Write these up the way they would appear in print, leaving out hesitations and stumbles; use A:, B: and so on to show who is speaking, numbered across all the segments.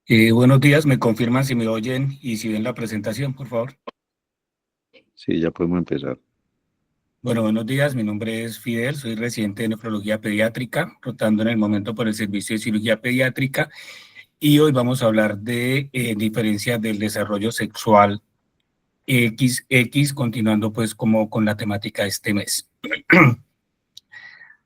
A: Buenos días, me confirman si me oyen y si ven la presentación, por favor.
B: Sí, ya podemos empezar.
A: Bueno, buenos días, mi nombre es Fidel, soy residente de nefrología pediátrica, rotando en el momento por el servicio de cirugía pediátrica, y hoy vamos a hablar de diferencias del desarrollo sexual XX, continuando pues como con la temática de este mes.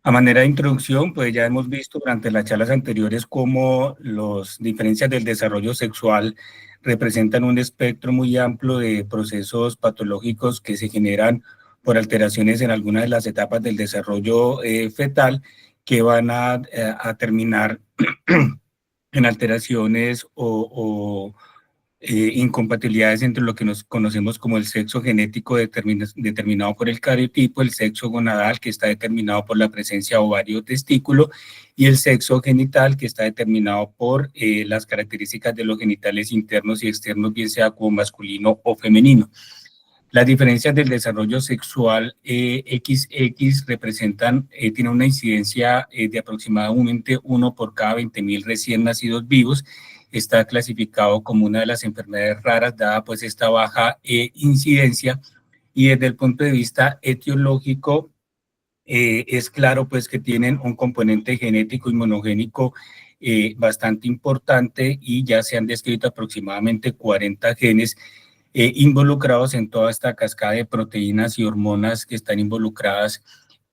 A: A manera de introducción, pues ya hemos visto durante las charlas anteriores cómo las diferencias del desarrollo sexual representan un espectro muy amplio de procesos patológicos que se generan por alteraciones en algunas de las etapas del desarrollo fetal, que van a terminar en alteraciones o incompatibilidades entre lo que nos conocemos como el sexo genético determinado por el cariotipo, el sexo gonadal, que está determinado por la presencia de ovario o testículo, y el sexo genital, que está determinado por las características de los genitales internos y externos, bien sea como masculino o femenino. Las diferencias del desarrollo sexual XX tienen una incidencia de aproximadamente 1 por cada 20.000 recién nacidos vivos. Está clasificado como una de las enfermedades raras, dada pues esta baja incidencia, y desde el punto de vista etiológico es claro pues que tienen un componente genético inmunogénico bastante importante, y ya se han descrito aproximadamente 40 genes involucrados en toda esta cascada de proteínas y hormonas que están involucradas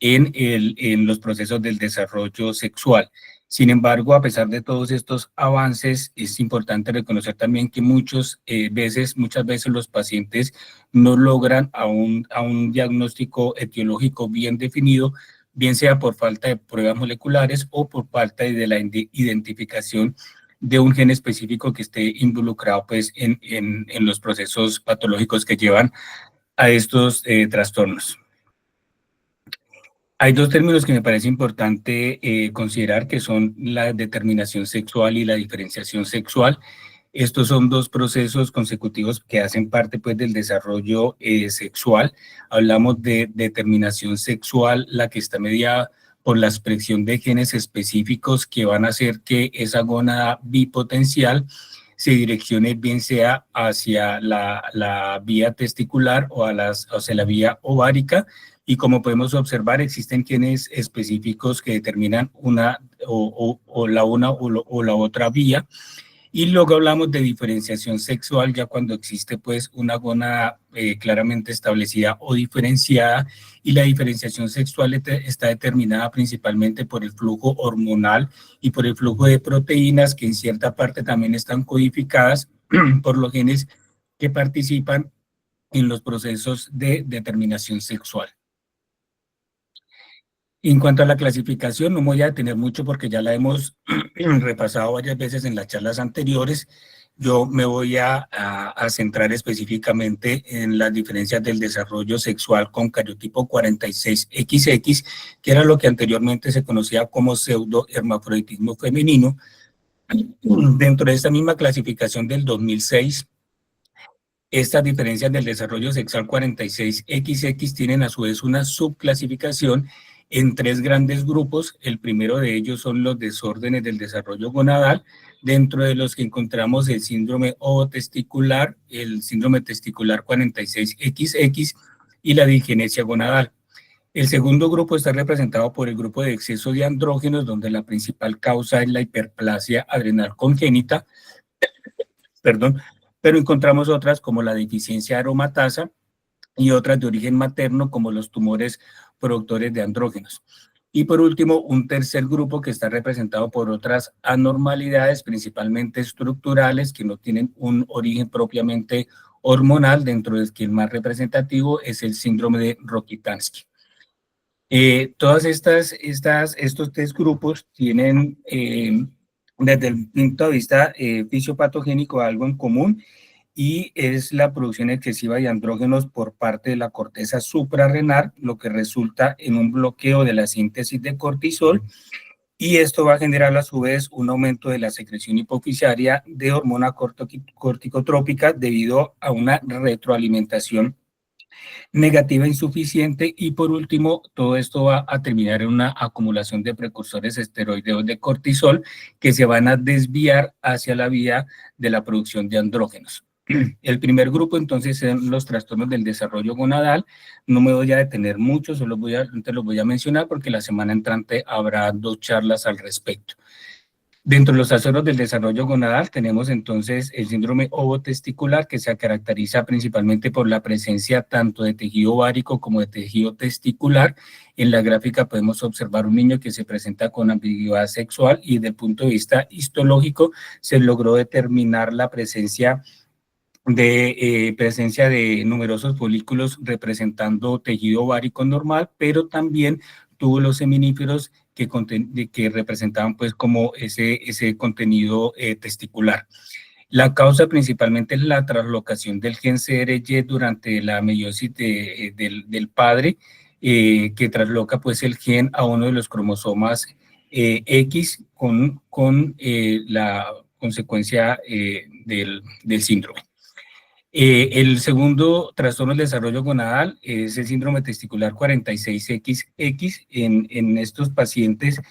A: en los procesos del desarrollo sexual. Sin embargo, a pesar de todos estos avances, es importante reconocer también que muchas veces los pacientes no logran a un diagnóstico etiológico bien definido, bien sea por falta de pruebas moleculares o por falta de la identificación de un gen específico que esté involucrado pues, en los procesos patológicos que llevan a estos trastornos. Hay dos términos que me parece importante considerar, que son la determinación sexual y la diferenciación sexual. Estos son dos procesos consecutivos que hacen parte pues, del desarrollo sexual. Hablamos de determinación sexual, la que está mediada por la expresión de genes específicos que van a hacer que esa gónada bipotencial se direccione bien sea hacia la vía testicular o hacia la vía ovárica. Y como podemos observar, existen genes específicos que determinan una o la otra vía. Y luego hablamos de diferenciación sexual ya cuando existe pues una gónada claramente establecida o diferenciada, y la diferenciación sexual está determinada principalmente por el flujo hormonal y por el flujo de proteínas, que en cierta parte también están codificadas por los genes que participan en los procesos de determinación sexual. En cuanto a la clasificación, no me voy a detener mucho porque ya la hemos repasado varias veces en las charlas anteriores. Yo me voy a centrar específicamente en las diferencias del desarrollo sexual con cariotipo 46XX, que era lo que anteriormente se conocía como pseudohermafroditismo femenino. Dentro de esta misma clasificación del 2006, estas diferencias del desarrollo sexual 46XX tienen a su vez una subclasificación en tres grandes grupos. El primero de ellos son los desórdenes del desarrollo gonadal, dentro de los que encontramos el síndrome ovotesticular, el síndrome testicular 46XX y la disgenesia gonadal. El segundo grupo está representado por el grupo de exceso de andrógenos, donde la principal causa es la hiperplasia adrenal congénita, pero encontramos otras como la deficiencia de aromatasa y otras de origen materno como los tumores productores de andrógenos. Y por último, un tercer grupo que está representado por otras anormalidades, principalmente estructurales, que no tienen un origen propiamente hormonal, dentro del que el más representativo es el síndrome de Rokitansky. Todas estos tres grupos tienen, desde el punto de vista fisiopatogénico, algo en común, y es la producción excesiva de andrógenos por parte de la corteza suprarrenal, lo que resulta en un bloqueo de la síntesis de cortisol, y esto va a generar a su vez un aumento de la secreción hipoficiaria de hormona corticotrópica debido a una retroalimentación negativa insuficiente, y por último, todo esto va a terminar en una acumulación de precursores esteroideos de cortisol que se van a desviar hacia la vía de la producción de andrógenos. El primer grupo entonces son los trastornos del desarrollo gonadal. No me voy a detener mucho, solo te los voy a mencionar porque la semana entrante habrá 2 charlas al respecto. Dentro de los trastornos del desarrollo gonadal tenemos entonces el síndrome ovotesticular, que se caracteriza principalmente por la presencia tanto de tejido ovárico como de tejido testicular. En la gráfica podemos observar un niño que se presenta con ambigüedad sexual, y desde el punto de vista histológico se logró determinar la presencia de numerosos folículos representando tejido ovárico normal, pero también tuvo los seminíferos que representaban pues como ese contenido testicular. La causa principalmente es la translocación del gen CRY durante la meiosis del padre, que trasloca pues el gen a uno de los cromosomas X con la consecuencia del síndrome. El segundo trastorno del desarrollo gonadal es el síndrome testicular 46XX. En estos pacientes,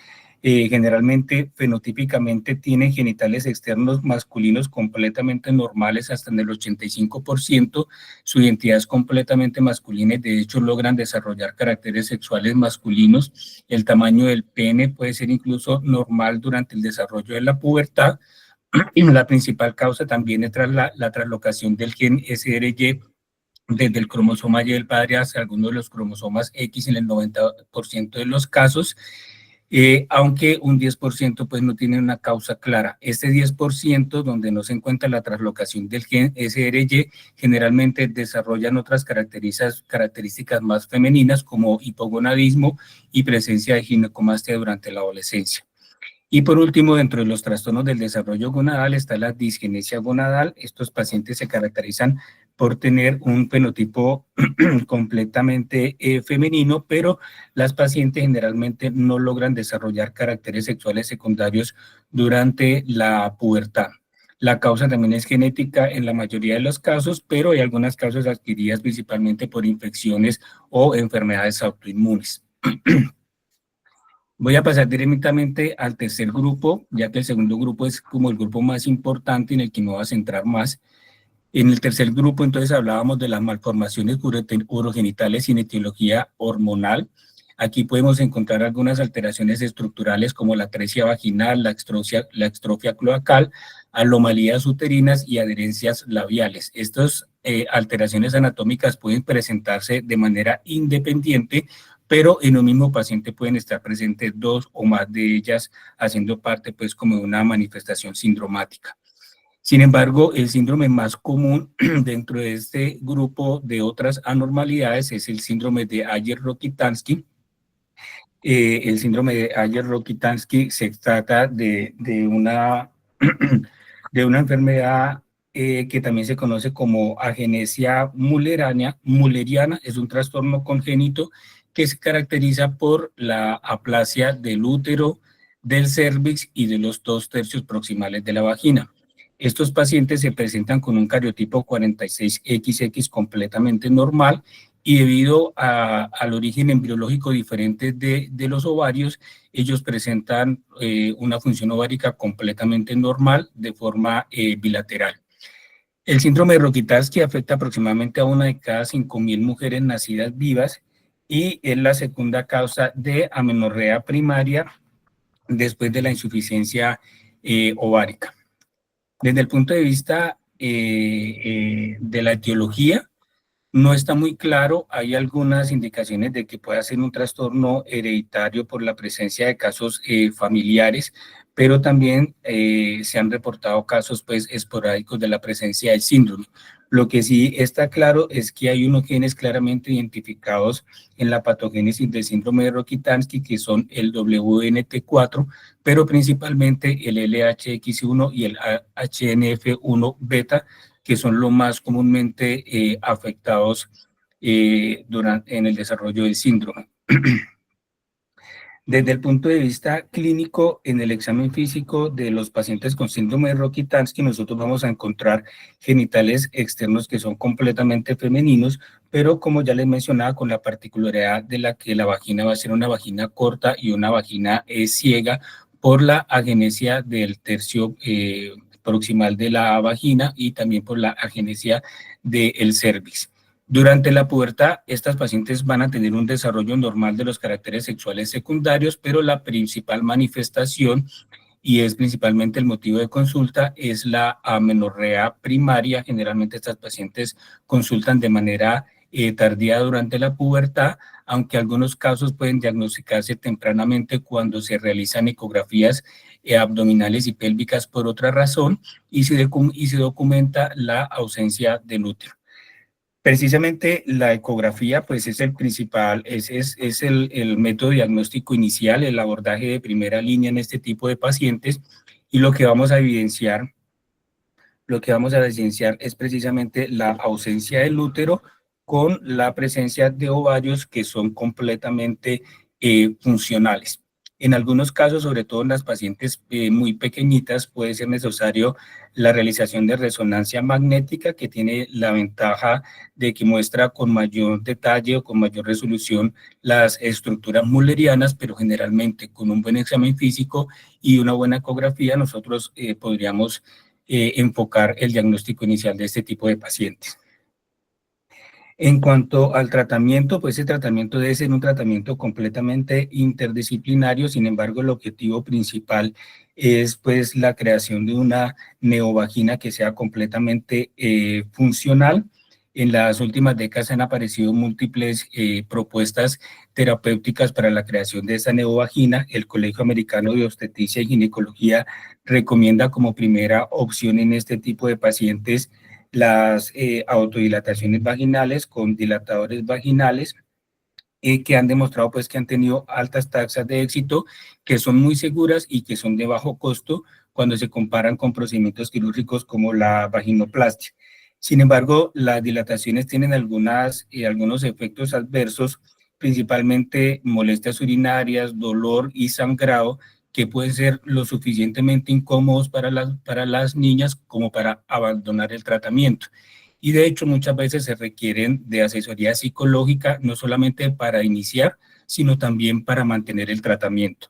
A: generalmente, fenotípicamente, tienen genitales externos masculinos completamente normales hasta en el 85%. Su identidad es completamente masculina y, de hecho, logran desarrollar caracteres sexuales masculinos. El tamaño del pene puede ser incluso normal durante el desarrollo de la pubertad. La principal causa también es tras la translocación del gen SRY desde el cromosoma Y del padre hacia algunos de los cromosomas X en el 90% de los casos, aunque un 10% pues no tiene una causa clara. Este 10% donde no se encuentra la translocación del gen SRY generalmente desarrollan otras características más femeninas como hipogonadismo y presencia de ginecomastia durante la adolescencia. Y por último, dentro de los trastornos del desarrollo gonadal está la disgenesia gonadal. Estos pacientes se caracterizan por tener un fenotipo completamente femenino, pero las pacientes generalmente no logran desarrollar caracteres sexuales secundarios durante la pubertad. La causa también es genética en la mayoría de los casos, pero hay algunas causas adquiridas principalmente por infecciones o enfermedades autoinmunes. Voy a pasar directamente al tercer grupo, ya que el segundo grupo es como el grupo más importante en el que me voy a centrar más. En el tercer grupo, entonces, hablábamos de las malformaciones urogenitales sin etiología hormonal. Aquí podemos encontrar algunas alteraciones estructurales como la atresia vaginal, la extrofia cloacal, anomalías uterinas y adherencias labiales. Estas alteraciones anatómicas pueden presentarse de manera independiente, pero en un mismo paciente pueden estar presentes 2 o más de ellas, haciendo parte pues como de una manifestación sindromática. Sin embargo, el síndrome más común dentro de este grupo de otras anormalidades es el síndrome de Ayer-Rokitansky. El síndrome de Ayer-Rokitansky se trata de una, de una enfermedad que también se conoce como agenesia mulleriana. Es un trastorno congénito que se caracteriza por la aplasia del útero, del cérvix y de los 2/3 proximales de la vagina. Estos pacientes se presentan con un cariotipo 46XX completamente normal, y debido al origen embriológico diferente de los ovarios, ellos presentan una función ovárica completamente normal de forma bilateral. El síndrome de Rokitansky afecta aproximadamente a 1 de cada 5.000 mujeres nacidas vivas, y es la segunda causa de amenorrea primaria después de la insuficiencia ovárica. Desde el punto de vista de la etiología, no está muy claro. Hay algunas indicaciones de que pueda ser un trastorno hereditario por la presencia de casos familiares, pero también se han reportado casos pues esporádicos de la presencia del síndrome. Lo que sí está claro es que hay unos genes claramente identificados en la patogénesis del síndrome de Rokitansky, que son el WNT4, pero principalmente el LHX1 y el HNF1 beta, que son los más comúnmente afectados en el desarrollo del síndrome. Desde el punto de vista clínico, en el examen físico de los pacientes con síndrome de Rokitansky, nosotros vamos a encontrar genitales externos que son completamente femeninos, pero como ya les mencionaba, con la particularidad de la que la vagina va a ser una vagina corta y una vagina ciega por la agenesia del tercio proximal de la vagina y también por la agenesia del cervix. Durante la pubertad, estas pacientes van a tener un desarrollo normal de los caracteres sexuales secundarios, pero la principal manifestación, y es principalmente el motivo de consulta, es la amenorrea primaria. Generalmente estas pacientes consultan de manera tardía durante la pubertad, aunque algunos casos pueden diagnosticarse tempranamente cuando se realizan ecografías abdominales y pélvicas por otra razón y se documenta la ausencia del útero. Precisamente la ecografía, pues es el principal, es el método diagnóstico inicial, el abordaje de primera línea en este tipo de pacientes, y lo que vamos a evidenciar es precisamente la ausencia del útero con la presencia de ovarios que son completamente funcionales. En algunos casos, sobre todo en las pacientes muy pequeñitas, puede ser necesario la realización de resonancia magnética, que tiene la ventaja de que muestra con mayor detalle o con mayor resolución las estructuras mullerianas, pero generalmente con un buen examen físico y una buena ecografía nosotros podríamos enfocar el diagnóstico inicial de este tipo de pacientes. En cuanto al tratamiento, pues ese tratamiento debe ser un tratamiento completamente interdisciplinario. Sin embargo, el objetivo principal es pues la creación de una neovagina que sea completamente funcional. En las últimas décadas han aparecido múltiples propuestas terapéuticas para la creación de esa neovagina. El Colegio Americano de Obstetricia y Ginecología recomienda como primera opción en este tipo de pacientes las autodilataciones vaginales con dilatadores vaginales que han demostrado pues que han tenido altas tasas de éxito, que son muy seguras y que son de bajo costo cuando se comparan con procedimientos quirúrgicos como la vaginoplastia. Sin embargo, las dilataciones tienen algunos efectos adversos, principalmente molestias urinarias, dolor y sangrado, que pueden ser lo suficientemente incómodos para las niñas como para abandonar el tratamiento. Y de hecho muchas veces se requieren de asesoría psicológica, no solamente para iniciar, sino también para mantener el tratamiento.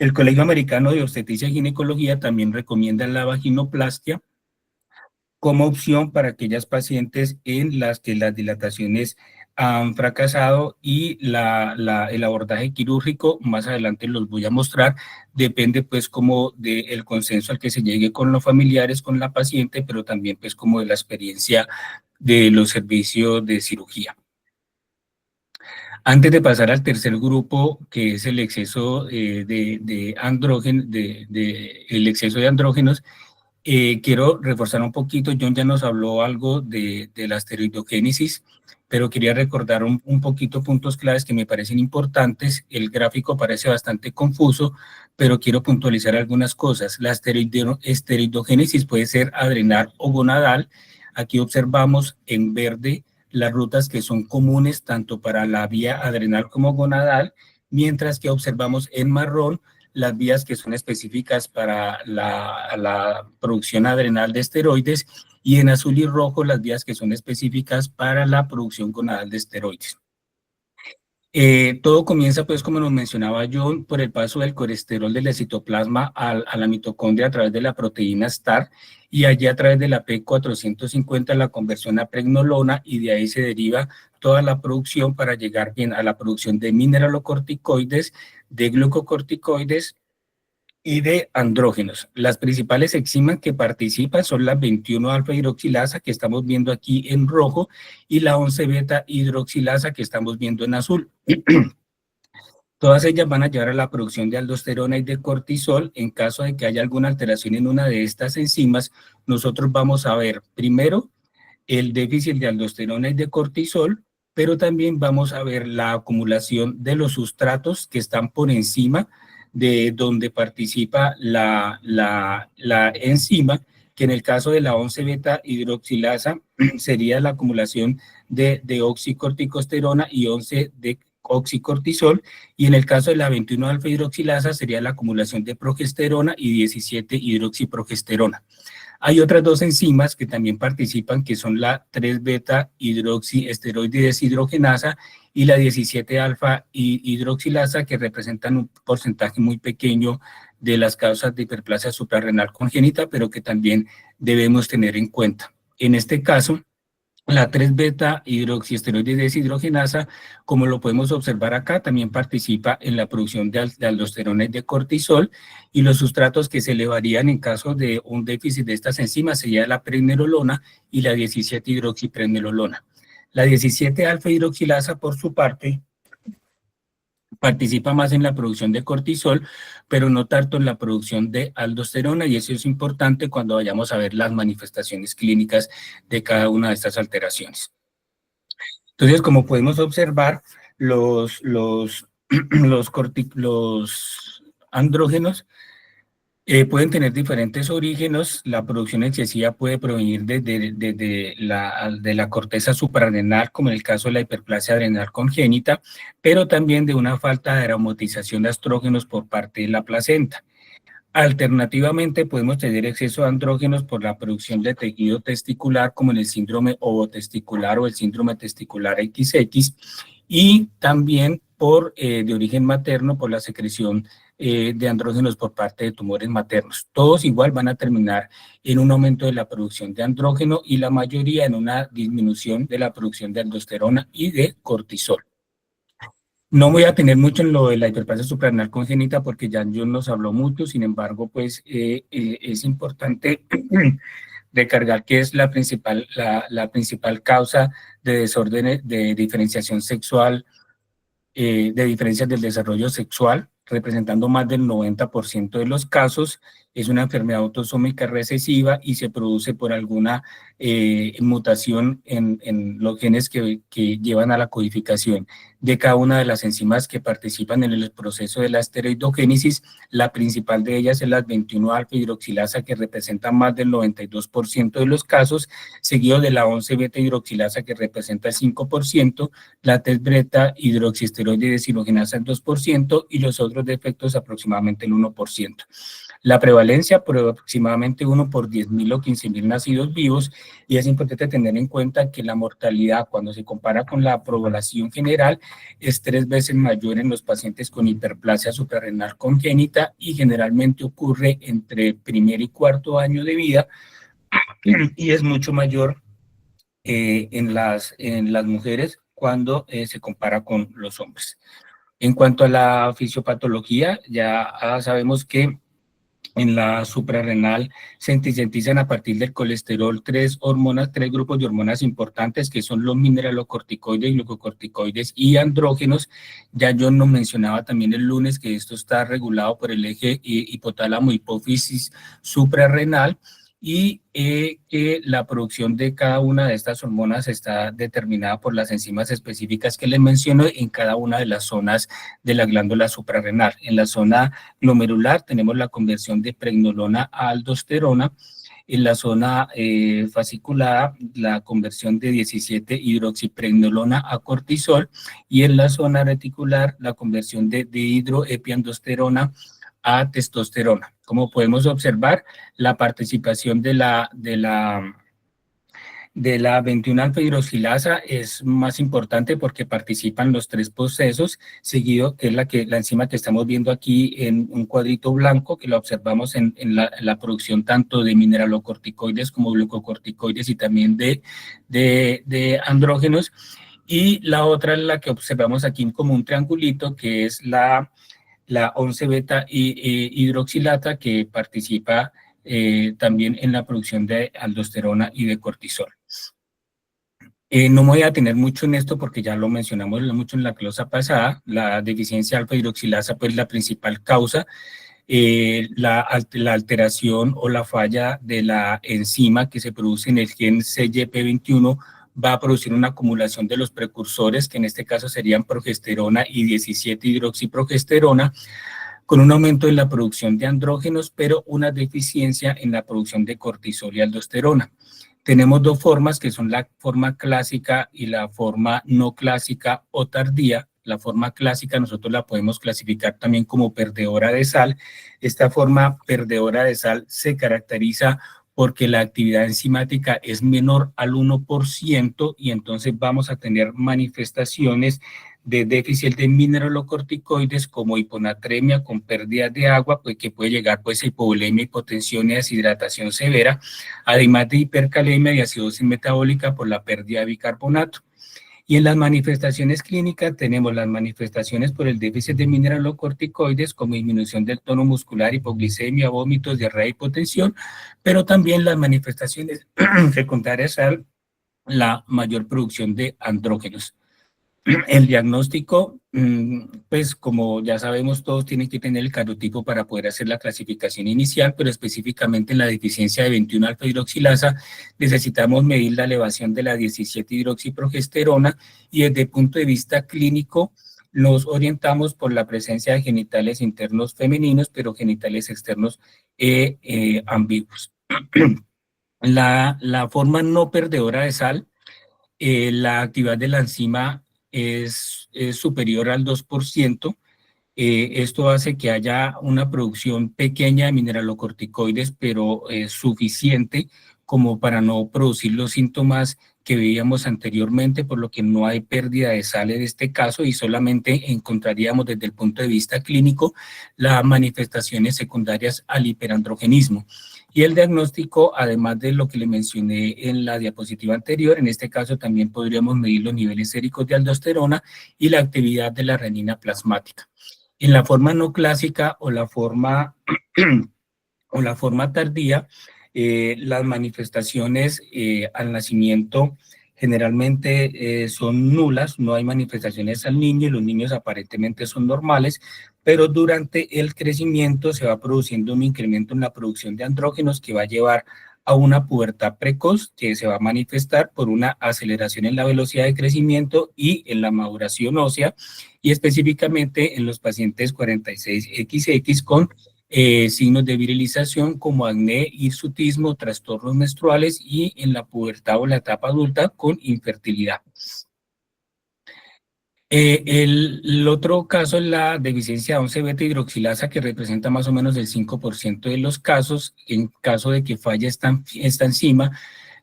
A: El Colegio Americano de Obstetricia y Ginecología también recomienda la vaginoplastia como opción para aquellas pacientes en las que las dilataciones han fracasado y el abordaje quirúrgico, más adelante los voy a mostrar, depende pues como del consenso al que se llegue con los familiares, con la paciente, pero también pues como de la experiencia de los servicios de cirugía. Antes de pasar al tercer grupo, que es el exceso el exceso de andrógenos, quiero reforzar un poquito. John ya nos habló algo de la esteroidogénesis, pero quería recordar un poquito puntos claves que me parecen importantes. El gráfico parece bastante confuso, pero quiero puntualizar algunas cosas. La esteroidogénesis puede ser adrenal o gonadal. Aquí observamos en verde las rutas que son comunes tanto para la vía adrenal como gonadal, mientras que observamos en marrón las vías que son específicas para la producción adrenal de esteroides, y en azul y rojo las vías que son específicas para la producción gonadal de esteroides. Todo comienza, pues, como nos mencionaba John, por el paso del colesterol del citoplasma a la mitocondria a través de la proteína STAR, y allí a través de la P450 la conversión a pregnolona, y de ahí se deriva toda la producción para llegar bien a la producción de mineralocorticoides, de glucocorticoides y de andrógenos. Las principales enzimas que participan son la 21-alfa hidroxilasa, que estamos viendo aquí en rojo, y la 11-beta hidroxilasa, que estamos viendo en azul. Todas ellas van a llevar a la producción de aldosterona y de cortisol. En caso de que haya alguna alteración en una de estas enzimas, nosotros vamos a ver primero el déficit de aldosterona y de cortisol, pero también vamos a ver la acumulación de los sustratos que están por encima de donde participa la enzima, que en el caso de la 11-beta hidroxilasa sería la acumulación de oxicorticosterona y 11 oxicortisol, y en el caso de la 21-alfa hidroxilasa sería la acumulación de progesterona y 17-hidroxiprogesterona. Hay otras dos enzimas que también participan, que son la 3-beta hidroxiesteroide deshidrogenasa y la 17-alfa hidroxilasa, que representan un porcentaje muy pequeño de las causas de hiperplasia suprarrenal congénita, pero que también debemos tener en cuenta. En este caso, la 3-beta hidroxiesteroide deshidrogenasa, como lo podemos observar acá, también participa en la producción de aldosterona y de cortisol, y los sustratos que se elevarían en caso de un déficit de estas enzimas sería la pregnenolona y la 17-hidroxipregnenolona. La 17-alfa hidroxilasa, por su parte, participa más en la producción de cortisol, pero no tanto en la producción de aldosterona, y eso es importante cuando vayamos a ver las manifestaciones clínicas de cada una de estas alteraciones. Entonces, como podemos observar, los andrógenos pueden tener diferentes orígenes. La producción excesiva puede provenir de la corteza suprarrenal, como en el caso de la hiperplasia adrenal congénita, pero también de una falta de aromatización de estrógenos por parte de la placenta. Alternativamente, podemos tener exceso de andrógenos por la producción de tejido testicular, como en el síndrome ovotesticular o el síndrome testicular XX, y también de origen materno, por la secreción de andrógenos por parte de tumores maternos. Todos igual van a terminar en un aumento de la producción de andrógeno y la mayoría en una disminución de la producción de aldosterona y de cortisol. No voy a tener mucho en lo de la hiperplasia suprarrenal congénita porque ya John nos habló mucho. Sin embargo, pues es importante recargar que es la principal causa de desórdenes de diferenciación sexual, de diferencias del desarrollo sexual, representando más del 90% de los casos. Es una enfermedad autosómica recesiva y se produce por alguna mutación en los genes que llevan a la codificación de cada una de las enzimas que participan en el proceso de la esteroidogénesis. La principal de ellas es la 21-alfa hidroxilasa, que representa más del 92% de los casos, seguido de la 11-beta hidroxilasa, que representa el 5%, la 3-beta hidroxiesteroide deshidrogenasa el 2%, y los otros defectos aproximadamente el 1%. La prevalencia aproximadamente 1 por 10.000 o 15.000 nacidos vivos, y es importante tener en cuenta que la mortalidad, cuando se compara con la población general, es 3 veces mayor en los pacientes con hiperplasia suprarrenal congénita, y generalmente ocurre entre primer y cuarto año de vida, y es mucho mayor en las mujeres cuando se compara con los hombres. En cuanto a la fisiopatología, ya sabemos que en la suprarrenal se sintetizan a partir del colesterol tres grupos de hormonas importantes, que son los mineralocorticoides, glucocorticoides y andrógenos. Ya yo nos mencionaba también el lunes que esto está regulado por el eje hipotálamo-hipófisis suprarrenal, y que la producción de cada una de estas hormonas está determinada por las enzimas específicas que les menciono en cada una de las zonas de la glándula suprarrenal. En la zona glomerular tenemos la conversión de pregnenolona a aldosterona, en la zona fasciculada la conversión de 17-hidroxipregnenolona a cortisol, y en la zona reticular la conversión de dihidroepiandrosterona a testosterona. Como podemos observar, la participación de la 21-alfa hidroxilasa es más importante porque participan los tres procesos, seguido que es la enzima que estamos viendo aquí en un cuadrito blanco, que la observamos en la producción tanto de mineralocorticoides como glucocorticoides y también de andrógenos. Y la otra es la que observamos aquí como un triangulito, que es la 11-beta hidroxilata, que participa también en la producción de aldosterona y de cortisol. No me voy a detener mucho en esto porque ya lo mencionamos mucho en la clase pasada. La deficiencia alfa hidroxilasa, pues, la principal causa, la alteración o la falla de la enzima que se produce en el gen CYP21 va a producir una acumulación de los precursores, que en este caso serían progesterona y 17-hidroxiprogesterona, con un aumento en la producción de andrógenos, pero una deficiencia en la producción de cortisol y aldosterona. Tenemos dos formas, que son la forma clásica y la forma no clásica o tardía la forma clásica nosotros la podemos clasificar también como perdedora de sal. Esta forma perdedora de sal se caracteriza porque la actividad enzimática es menor al 1% y entonces vamos a tener manifestaciones de déficit de mineralocorticoides como hiponatremia con pérdidas de agua, pues que puede llegar pues a hipovolemia, hipotensión y deshidratación severa, además de hipercalemia y acidosis metabólica por la pérdida de bicarbonato. Y en las manifestaciones clínicas tenemos las manifestaciones por el déficit de mineralocorticoides como disminución del tono muscular, hipoglicemia, vómitos, diarrea, hipotensión, pero también las manifestaciones secundarias a la mayor producción de andrógenos. El diagnóstico, pues como ya sabemos, todos tienen que tener el cariotipo para poder hacer la clasificación inicial, pero específicamente en la deficiencia de 21-alfa-hidroxilasa necesitamos medir la elevación de la 17-hidroxiprogesterona y desde el punto de vista clínico nos orientamos por la presencia de genitales internos femeninos, pero genitales externos ambiguos. La forma no perdedora de sal, la actividad de la enzima es superior al 2%. Esto hace que haya una producción pequeña de mineralocorticoides, pero suficiente como para no producir los síntomas que veíamos anteriormente, por lo que no hay pérdida de sal en este caso y solamente encontraríamos desde el punto de vista clínico las manifestaciones secundarias al hiperandrogenismo. Y el diagnóstico, además de lo que le mencioné en la diapositiva anterior, en este caso también podríamos medir los niveles séricos de aldosterona y la actividad de la renina plasmática. En la forma no clásica o la forma tardía, las manifestaciones al nacimiento generalmente son nulas, no hay manifestaciones al niño y los niños aparentemente son normales, pero durante el crecimiento se va produciendo un incremento en la producción de andrógenos que va a llevar a una pubertad precoz que se va a manifestar por una aceleración en la velocidad de crecimiento y en la maduración ósea, y específicamente en los pacientes 46XX con signos de virilización como acné, hirsutismo, trastornos menstruales y en la pubertad o la etapa adulta con infertilidad. El otro caso es la deficiencia de 11-beta-hidroxilasa, que representa más o menos el 5% de los casos. En caso de que falle esta enzima,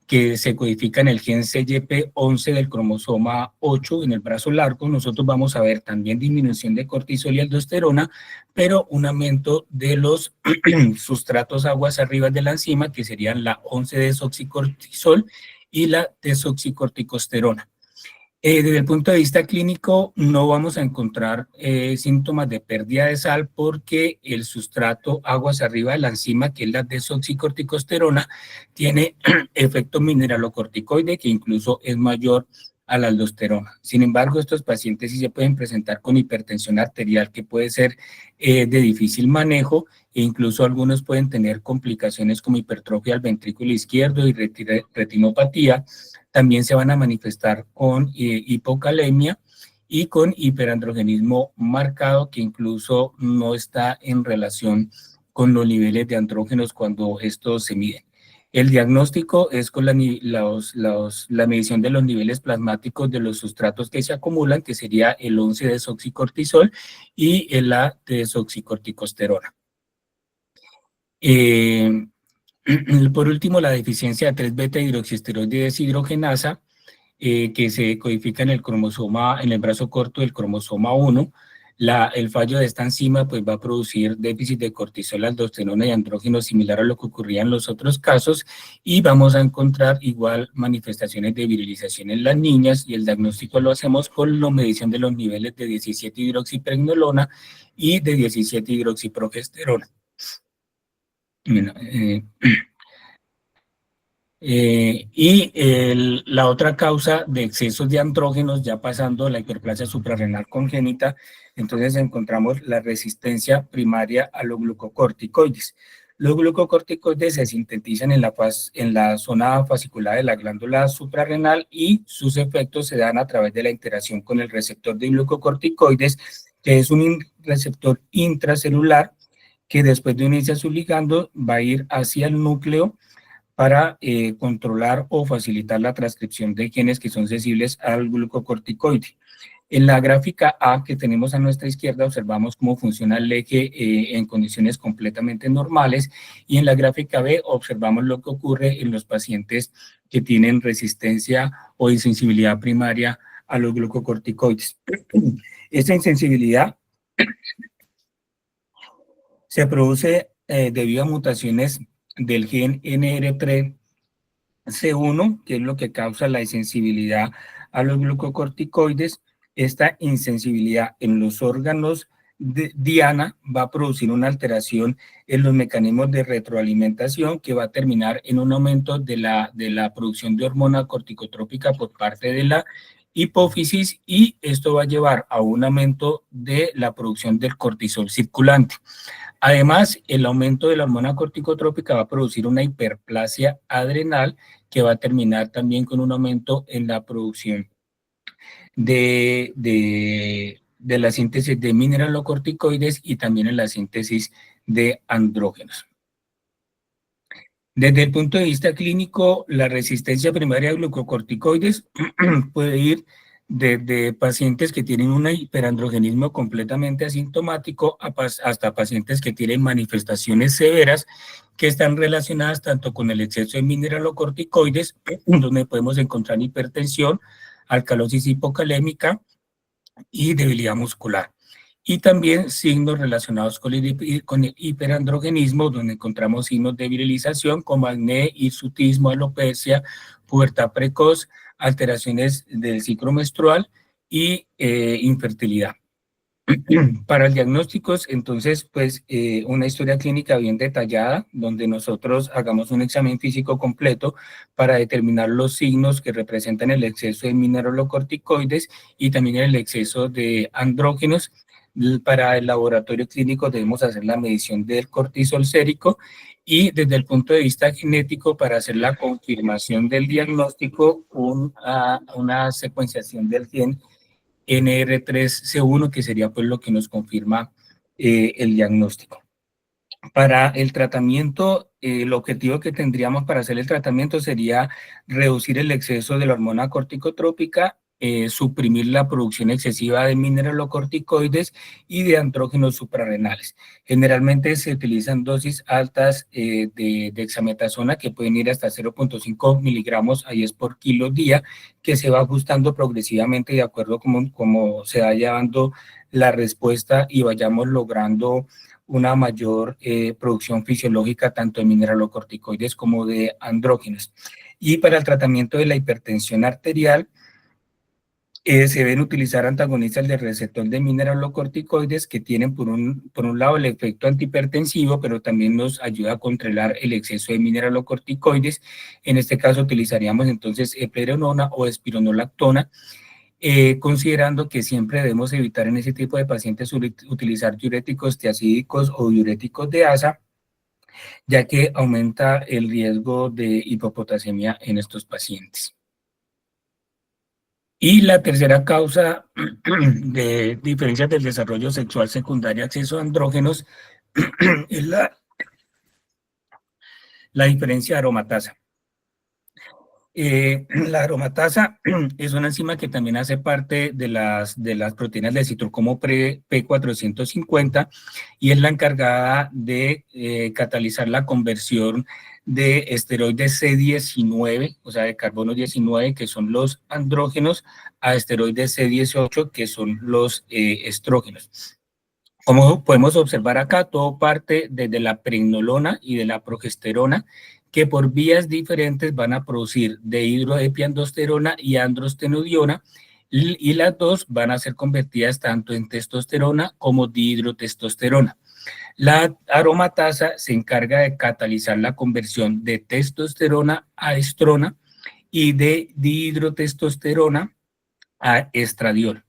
A: que se codifica en el gen CYP11 del cromosoma 8 en el brazo largo, nosotros vamos a ver también disminución de cortisol y aldosterona, pero un aumento de los sustratos aguas arriba de la enzima, que serían la 11-desoxicortisol y la desoxicorticosterona. Desde el punto de vista clínico, no vamos a encontrar síntomas de pérdida de sal porque el sustrato aguas arriba de la enzima, que es la desoxicorticosterona, tiene efecto mineralocorticoide que incluso es mayor a la aldosterona. Sin embargo, estos pacientes sí se pueden presentar con hipertensión arterial que puede ser de difícil manejo e incluso algunos pueden tener complicaciones como hipertrofia del ventrículo izquierdo y retinopatía. También se van a manifestar con hipocalemia y con hiperandrogenismo marcado, que incluso no está en relación con los niveles de andrógenos cuando estos se miden. El diagnóstico es con la medición de los niveles plasmáticos de los sustratos que se acumulan, que sería el 11-desoxicortisol y el A-desoxicorticosterona. Por último, la deficiencia de 3-beta-hidroxiesteroide deshidrogenasa, que se codifica en el cromosoma, en el brazo corto del cromosoma 1. El fallo de esta enzima pues, va a producir déficit de cortisol, aldosterona y andrógeno similar a lo que ocurría en los otros casos, y vamos a encontrar igual manifestaciones de virilización en las niñas, y el diagnóstico lo hacemos con la medición de los niveles de 17-hidroxipregnolona y de 17-hidroxiprogesterona. Bueno, la otra causa de excesos de andrógenos, ya pasando la hiperplasia suprarrenal congénita, entonces encontramos la resistencia primaria a los glucocorticoides. Los glucocorticoides se sintetizan en la zona fascicular de la glándula suprarrenal y sus efectos se dan a través de la interacción con el receptor de glucocorticoides, que es un receptor intracelular que después de unirse a su ligando va a ir hacia el núcleo para controlar o facilitar la transcripción de genes que son sensibles al glucocorticoide. En la gráfica A que tenemos a nuestra izquierda observamos cómo funciona el eje en condiciones completamente normales, y en la gráfica B observamos lo que ocurre en los pacientes que tienen resistencia o insensibilidad primaria a los glucocorticoides. Esta insensibilidad se produce debido a mutaciones del gen NR3C1, que es lo que causa la insensibilidad a los glucocorticoides. Esta insensibilidad en los órganos de diana va a producir una alteración en los mecanismos de retroalimentación que va a terminar en un aumento de la producción de hormona corticotrópica por parte de la hipófisis, y esto va a llevar a un aumento de la producción del cortisol circulante. Además, el aumento de la hormona corticotrópica va a producir una hiperplasia adrenal que va a terminar también con un aumento en la producción de la síntesis de mineralocorticoides y también en la síntesis de andrógenos. Desde el punto de vista clínico, la resistencia primaria a glucocorticoides puede ir desde pacientes que tienen un hiperandrogenismo completamente asintomático hasta pacientes que tienen manifestaciones severas que están relacionadas tanto con el exceso de mineralocorticoides, donde podemos encontrar hipertensión, alcalosis hipocalémica y debilidad muscular. Y también signos relacionados con el hiperandrogenismo, donde encontramos signos de virilización como acné, hirsutismo, alopecia, pubertad precoz, alteraciones del ciclo menstrual y infertilidad. Para el diagnóstico, entonces, pues una historia clínica bien detallada, donde nosotros hagamos un examen físico completo para determinar los signos que representan el exceso de mineralocorticoides y también el exceso de andrógenos. Para el laboratorio clínico debemos hacer la medición del cortisol sérico, y desde el punto de vista genético, para hacer la confirmación del diagnóstico, una secuenciación del gen NR3C1, que sería pues lo que nos confirma el diagnóstico. Para el tratamiento, el objetivo que tendríamos para hacer el tratamiento sería reducir el exceso de la hormona corticotrópica, suprimir la producción excesiva de mineralocorticoides y de andrógenos suprarrenales. Generalmente se utilizan dosis altas de dexametasona, que pueden ir hasta 0.5 miligramos a 10 por kilo día, que se va ajustando progresivamente de acuerdo como se vaya dando la respuesta y vayamos logrando una mayor producción fisiológica tanto de mineralocorticoides como de andrógenos. Y para el tratamiento de la hipertensión arterial, se deben utilizar antagonistas del receptor de mineralocorticoides, que tienen por un lado el efecto antihipertensivo, pero también nos ayuda a controlar el exceso de mineralocorticoides. En este caso utilizaríamos entonces eplerenona o espironolactona, considerando que siempre debemos evitar en ese tipo de pacientes utilizar diuréticos tiazídicos o diuréticos de asa, ya que aumenta el riesgo de hipopotasemia en estos pacientes. Y la tercera causa de diferencias del desarrollo sexual secundaria a acceso a andrógenos es la diferencia de aromatasa. La aromatasa es una enzima que también hace parte de las proteínas del citocromo P450, y es la encargada de catalizar la conversión de esteroides C19, o sea, de carbono 19, que son los andrógenos, a esteroides C18, que son los estrógenos. Como podemos observar acá, todo parte desde la pregnenolona y de la progesterona, que por vías diferentes van a producir dehidroepiandrosterona y androstenediona, y las dos van a ser convertidas tanto en testosterona como dihidrotestosterona. La aromatasa se encarga de catalizar la conversión de testosterona a estrona y de dihidrotestosterona a estradiol.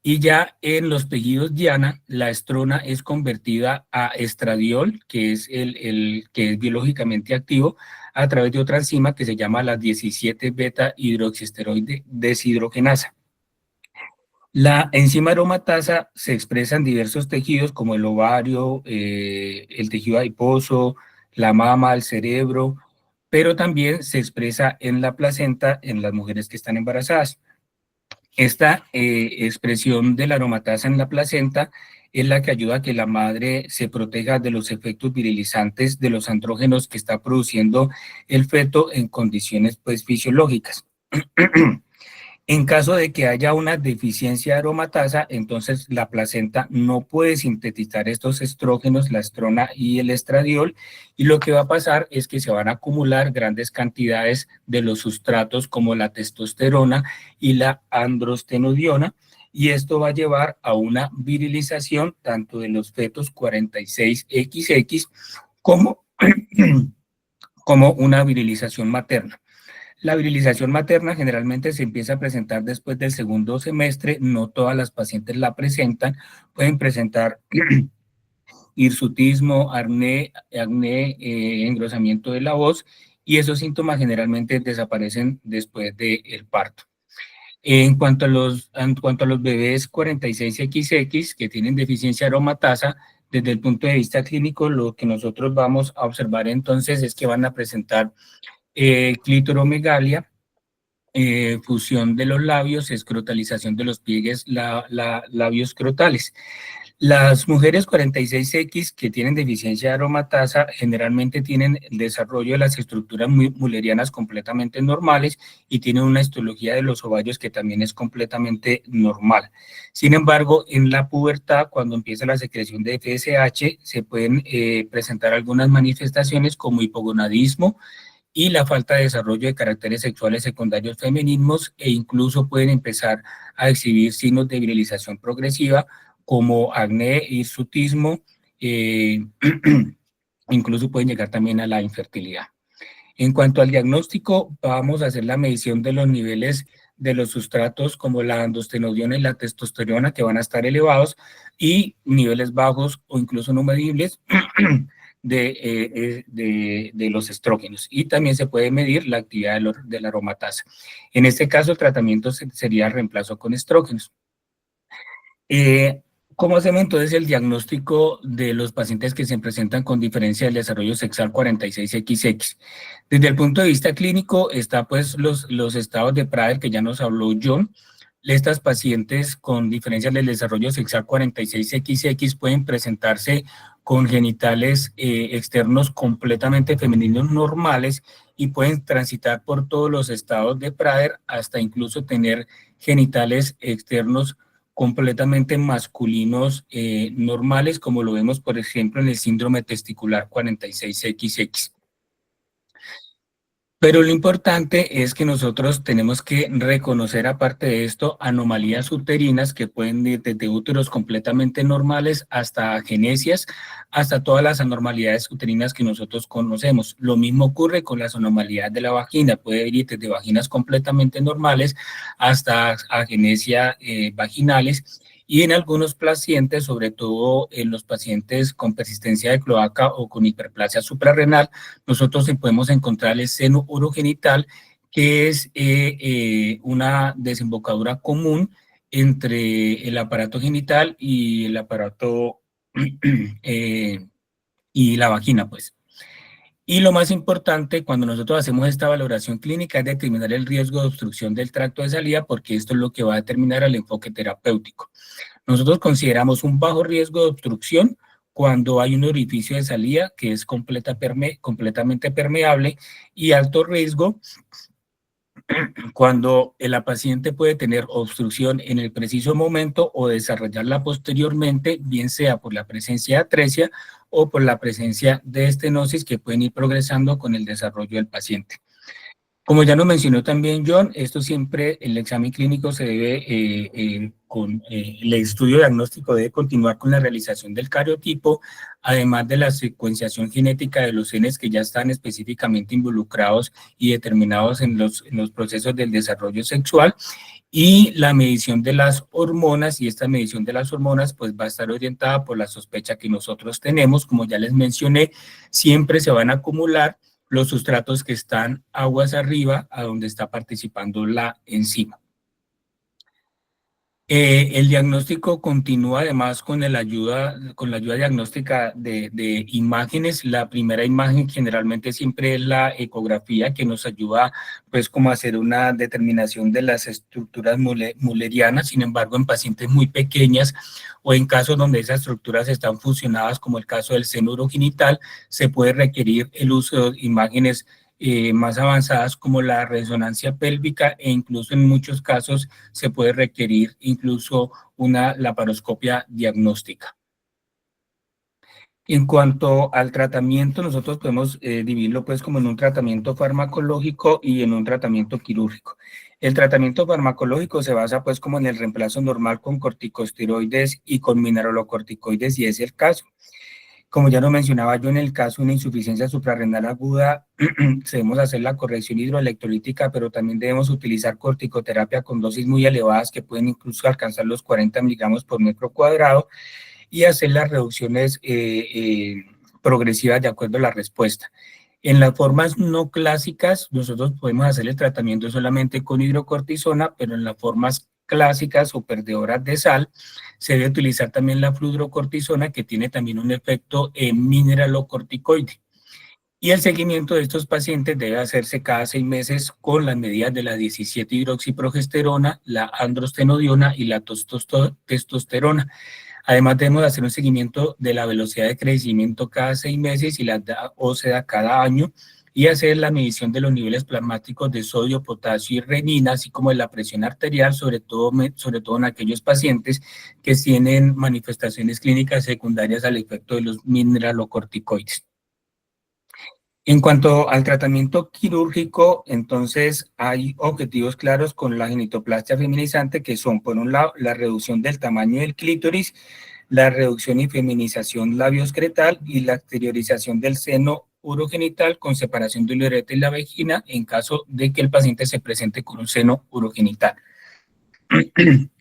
A: Y ya en los tejidos diana, la estrona es convertida a estradiol, que es el que es biológicamente activo, a través de otra enzima que se llama la 17 beta hidroxiesteroide deshidrogenasa. La enzima aromatasa se expresa en diversos tejidos como el ovario, el tejido adiposo, la mama, el cerebro, pero también se expresa en la placenta en las mujeres que están embarazadas. Esta expresión de la aromatasa en la placenta es la que ayuda a que la madre se proteja de los efectos virilizantes de los andrógenos que está produciendo el feto en condiciones pues fisiológicas. En caso de que haya una deficiencia de aromatasa, entonces la placenta no puede sintetizar estos estrógenos, la estrona y el estradiol, y lo que va a pasar es que se van a acumular grandes cantidades de los sustratos como la testosterona y la androstenodiona, y esto va a llevar a una virilización tanto de los fetos 46XX como, como una virilización materna. La virilización materna generalmente se empieza a presentar después del segundo semestre, no todas las pacientes la presentan, pueden presentar hirsutismo, acné, engrosamiento de la voz, y esos síntomas generalmente desaparecen después del parto. En cuanto a los bebés 46XX que tienen deficiencia aromatasa, desde el punto de vista clínico, lo que nosotros vamos a observar entonces es que van a presentar clitoromegalia, fusión de los labios, escrotalización de los pliegues labios escrotales. Las mujeres 46X que tienen deficiencia de aromatasa generalmente tienen el desarrollo de las estructuras mullerianas completamente normales y tienen una histología de los ovarios que también es completamente normal. Sin embargo, en la pubertad, cuando empieza la secreción de FSH, se pueden presentar algunas manifestaciones como hipogonadismo, y la falta de desarrollo de caracteres sexuales secundarios femeninos, e incluso pueden empezar a exhibir signos de virilización progresiva como acné, hirsutismo, eh, incluso pueden llegar también a la infertilidad. En cuanto al diagnóstico, vamos a hacer la medición de los niveles de los sustratos como la androstenodiona y la testosterona, que van a estar elevados, y niveles bajos o incluso no medibles de los estrógenos. Y también se puede medir la actividad de la aromatasa. En este caso, el tratamiento sería reemplazo con estrógenos. Eh, ¿Cómo hacemos entonces el diagnóstico de los pacientes que se presentan con diferencia del desarrollo sexual 46XX? Desde el punto de vista clínico está pues los estados de Prader que ya nos habló John. Estas pacientes con diferencias del desarrollo sexual 46XX pueden presentarse con genitales externos completamente femeninos normales y pueden transitar por todos los estados de Prader hasta incluso tener genitales externos completamente masculinos normales, como lo vemos, por ejemplo, en el síndrome testicular 46XX. Pero lo importante es que nosotros tenemos que reconocer, aparte de esto, anomalías uterinas que pueden ir desde úteros completamente normales hasta agenesias, hasta todas las anormalidades uterinas que nosotros conocemos. Lo mismo ocurre con las anomalías de la vagina, puede ir desde vaginas completamente normales hasta agenesia vaginales. Y en algunos pacientes, sobre todo en los pacientes con persistencia de cloaca o con hiperplasia suprarrenal, nosotros podemos encontrar el seno urogenital, que es una desembocadura común entre el aparato genital y el aparato y la vagina, pues. Y lo más importante, cuando nosotros hacemos esta valoración clínica, es determinar el riesgo de obstrucción del tracto de salida, porque esto es lo que va a determinar el enfoque terapéutico. Nosotros consideramos un bajo riesgo de obstrucción cuando hay un orificio de salida que es completamente permeable, y alto riesgo cuando la paciente puede tener obstrucción en el preciso momento o desarrollarla posteriormente, bien sea por la presencia de atresia o por la presencia de estenosis que pueden ir progresando con el desarrollo del paciente. Como ya nos mencionó también John, esto siempre, el examen clínico se debe, el estudio diagnóstico debe continuar con la realización del cariotipo, además de la secuenciación genética de los genes que ya están específicamente involucrados y determinados en los procesos del desarrollo sexual, y la medición de las hormonas, y esta medición de las hormonas pues va a estar orientada por la sospecha que nosotros tenemos. Como ya les mencioné, siempre se van a acumular los sustratos que están aguas arriba, a donde está participando la enzima. El diagnóstico continúa además con la ayuda diagnóstica de imágenes. La primera imagen generalmente siempre es la ecografía, que nos ayuda pues como a hacer una determinación de las estructuras mullerianas. Sin embargo, en pacientes muy pequeñas o en casos donde esas estructuras están fusionadas, como el caso del seno urogenital, se puede requerir el uso de imágenes más avanzadas como la resonancia pélvica, e incluso en muchos casos se puede requerir incluso una laparoscopia diagnóstica. En cuanto al tratamiento, nosotros podemos dividirlo pues como en un tratamiento farmacológico y en un tratamiento quirúrgico. El tratamiento farmacológico se basa pues como en el reemplazo normal con corticosteroides y con mineralocorticoides, si es el caso. Como ya lo mencionaba yo, en el caso de una insuficiencia suprarrenal aguda, debemos hacer la corrección hidroelectrolítica, pero también debemos utilizar corticoterapia con dosis muy elevadas que pueden incluso alcanzar los 40 miligramos por metro cuadrado, y hacer las reducciones progresivas de acuerdo a la respuesta. En las formas no clásicas, nosotros podemos hacer el tratamiento solamente con hidrocortisona, pero en las formas clásicas o perdedoras de sal, se debe utilizar también la fludrocortisona, que tiene también un efecto mineralocorticoide. Y el seguimiento de estos pacientes debe hacerse cada 6 meses con las medidas de la 17-hidroxiprogesterona, la androstenodiona y la testosterona. Además, debemos hacer un seguimiento de la velocidad de crecimiento cada 6 meses y la ósea cada año, y hacer la medición de los niveles plasmáticos de sodio, potasio y renina, así como de la presión arterial, sobre todo en aquellos pacientes que tienen manifestaciones clínicas secundarias al efecto de los mineralocorticoides. En cuanto al tratamiento quirúrgico, entonces hay objetivos claros con la genitoplastia feminizante, que son, por un lado, la reducción del tamaño del clítoris, la reducción y feminización labioscretal y la exteriorización del seno urogenital con separación del ureter y la vagina en caso de que el paciente se presente con un seno urogenital.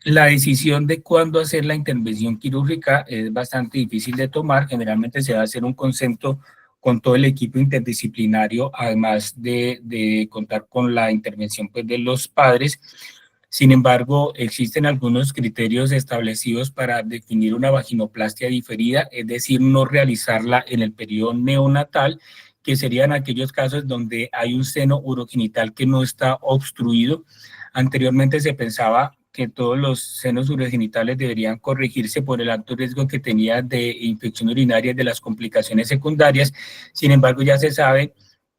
A: La decisión de cuándo hacer la intervención quirúrgica es bastante difícil de tomar. Generalmente se va a hacer un consenso con todo el equipo interdisciplinario, además de contar con la intervención pues, de los padres. Sin embargo, existen algunos criterios establecidos para definir una vaginoplastia diferida, es decir, no realizarla en el periodo neonatal, que serían aquellos casos donde hay un seno urogenital que no está obstruido. Anteriormente se pensaba que todos los senos urogenitales deberían corregirse por el alto riesgo que tenía de infección urinaria y de las complicaciones secundarias. Sin embargo, ya se sabe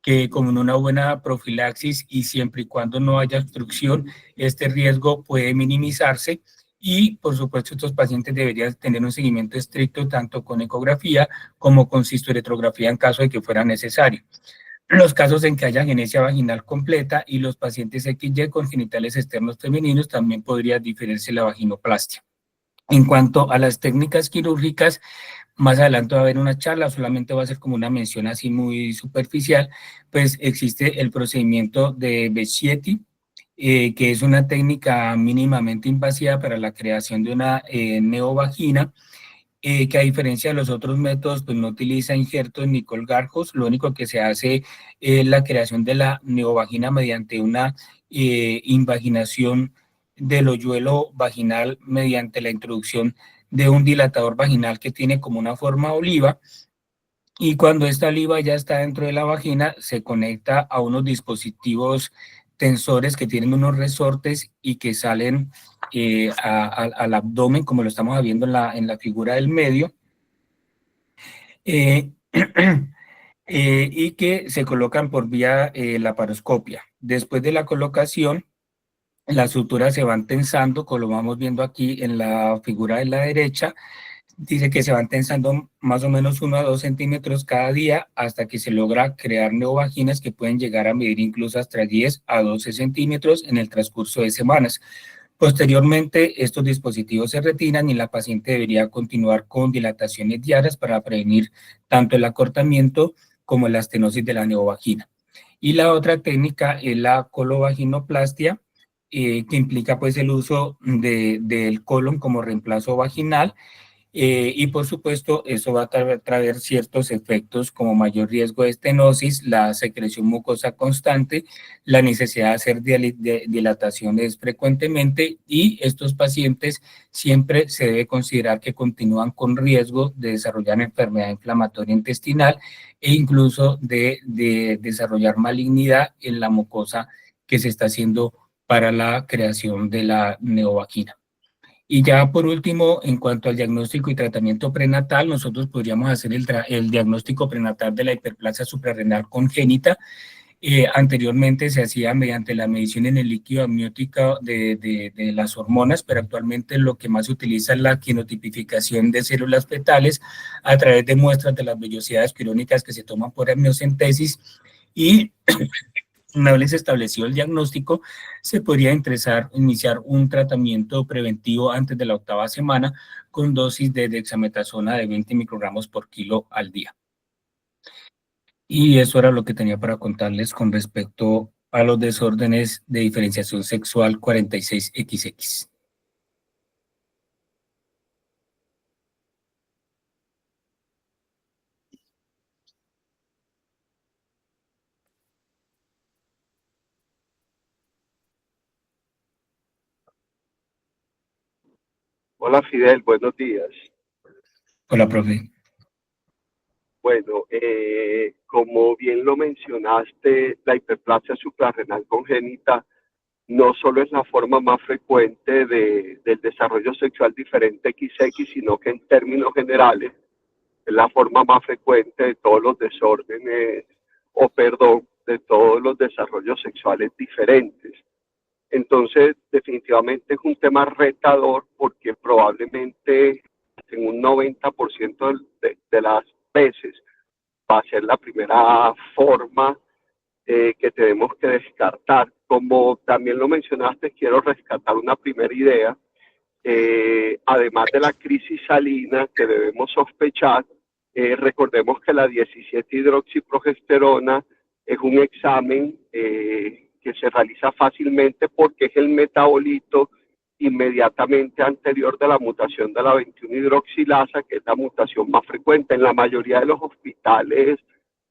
A: que con una buena profilaxis y siempre y cuando no haya obstrucción, este riesgo puede minimizarse, y por supuesto estos pacientes deberían tener un seguimiento estricto tanto con ecografía como con cistoretrografía en caso de que fuera necesario. Los casos en que haya agenesia vaginal completa y los pacientes XY con genitales externos femeninos también podría diferirse la vaginoplastia. En cuanto a las técnicas quirúrgicas, más adelante va a haber una charla, solamente va a ser como una mención así muy superficial. Pues existe el procedimiento de Becchetti, que es una técnica mínimamente invasiva para la creación de una neovagina, que a diferencia de los otros métodos, pues no utiliza injertos ni colgarjos. Lo único que se hace es la creación de la neovagina mediante una invaginación del hoyuelo vaginal mediante la introducción de un dilatador vaginal que tiene como una forma oliva, y cuando esta oliva ya está dentro de la vagina, se conecta a unos dispositivos tensores que tienen unos resortes y que salen al abdomen, como lo estamos viendo en la figura del medio, eh, y que se colocan por vía laparoscopia. Después de la colocación, las suturas se van tensando, como lo vamos viendo aquí en la figura de la derecha. Dice que se van tensando más o menos 1 a 2 centímetros cada día hasta que se logra crear neovaginas que pueden llegar a medir incluso hasta 10 a 12 centímetros en el transcurso de semanas. Posteriormente, estos dispositivos se retiran y la paciente debería continuar con dilataciones diarias para prevenir tanto el acortamiento como la estenosis de la neovagina. Y la otra técnica es la colovaginoplastia, que implica pues el uso del colon como reemplazo vaginal, Y por supuesto, eso va a traer ciertos efectos como mayor riesgo de estenosis, la secreción mucosa constante, la necesidad de hacer dilataciones frecuentemente, y estos pacientes siempre se debe considerar que continúan con riesgo de desarrollar enfermedad inflamatoria intestinal e incluso de desarrollar malignidad en la mucosa que se está haciendo para la creación de la neovagina. Y ya por último, en cuanto al diagnóstico y tratamiento prenatal, nosotros podríamos hacer el diagnóstico prenatal de la hiperplasia suprarrenal congénita. Anteriormente se hacía mediante la medición en el líquido amniótico de las hormonas, pero actualmente lo que más se utiliza es la quinotipificación de células fetales a través de muestras de las vellosidades quirónicas que se toman por amniocentesis, y una vez establecido el diagnóstico, se podría iniciar un tratamiento preventivo antes de la 8ª semana con dosis de dexametasona de 20 microgramos por kilo al día. Y eso era lo que tenía para contarles con respecto a los desórdenes de diferenciación sexual 46XX.
C: Hola Fidel, buenos días.
A: Hola, profe.
C: Bueno, como bien lo mencionaste, la hiperplasia suprarrenal congénita no solo es la forma más frecuente del desarrollo sexual diferente XX, sino que en términos generales es la forma más frecuente de todos los desórdenes, de todos los desarrollos sexuales diferentes. Entonces, definitivamente es un tema retador porque probablemente en un 90% de las veces va a ser la primera forma que tenemos que descartar. Como también lo mencionaste, quiero rescatar una primera idea. Además de la crisis salina que debemos sospechar, recordemos que la 17-hidroxiprogesterona es un examen que se realiza fácilmente porque es el metabolito inmediatamente anterior de la mutación de la 21-hidroxilasa, que es la mutación más frecuente. En la mayoría de los hospitales